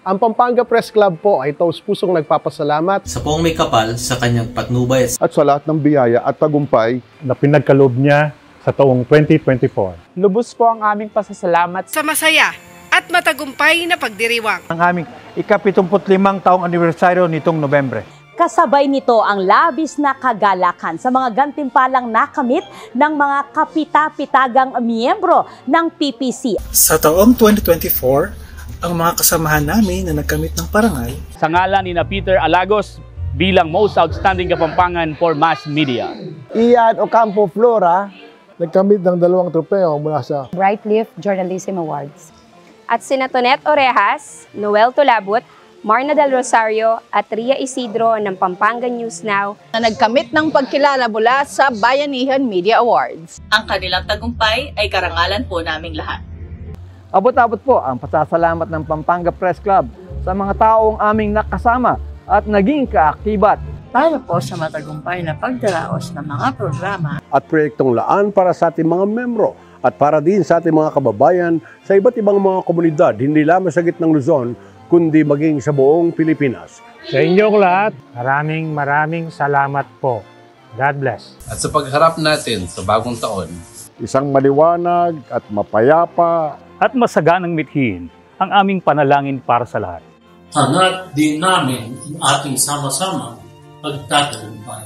Ang Pampanga Press Club po ay taus-pusong nagpapasalamat sa Poong May Kapal sa kanyang patnubay at sa lahat ng biyaya at tagumpay na pinagkaloob niya sa taong 2024. Lubos po ang aming pasasalamat sa masaya at matagumpay na pagdiriwang. Ang aming ika-75 taong anibersaryo nitong Nobyembre. Kasabay nito ang labis na kagalakan sa mga gantimpalang nakamit ng mga kapita-pitagang miyembro ng PPC. Sa taong 2024, ang mga kasamahan namin na nagkamit ng parangal. Sa ngalan ni Peter Alagos bilang Most Outstanding Kapampangan for Mass Media. Ian Ocampo Flora, nagkamit ng 2 tropeo mula sa Brightleaf Journalism Awards. At sina Tonet Orejas, Noel Tulabut, Marna Del Rosario at Ria Isidro ng Pampanga News Now na nagkamit ng pagkilala mula sa Bayanihan Media Awards. Ang kanilang tagumpay ay karangalan po naming lahat. Abot-abot po ang pasasalamat ng Pampanga Press Club sa mga taong aming nakasama at naging kaakibat. Para po sa matagumpay na pagdaraos ng mga programa at proyektong laan para sa ating mga membro at para din sa ating mga kababayan sa iba't ibang mga komunidad, hindi lamang sa gitnang Luzon, kundi maging sa buong Pilipinas. Sa inyong lahat, maraming salamat po. God bless. At sa pagharap natin sa bagong taon, isang maliwanag at mapayapa at masaganang mithiin ang aming panalangin para sa lahat. Hangad din namin ang ating sama-sama pagtatagumpay.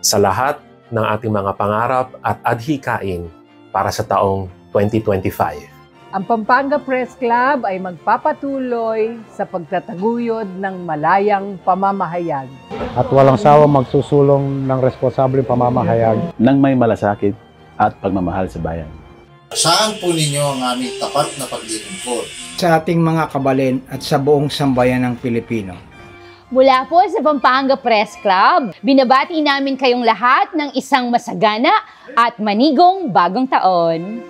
Sa lahat ng ating mga pangarap at adhikain para sa taong 2025. Ang Pampanga Press Club ay magpapatuloy sa pagtataguyod ng malayang pamamahayag. At walang sawa magsusulong ng responsableng pamamahayag ng may malasakit at pagmamahal sa bayan. Saan po ninyo ang aming tapat na paglilingkod? Sa ating mga kabalin at sa buong sambayan ng Pilipino. Mula po sa Pampanga Press Club, binabati namin kayong lahat ng isang masagana at manigong bagong taon.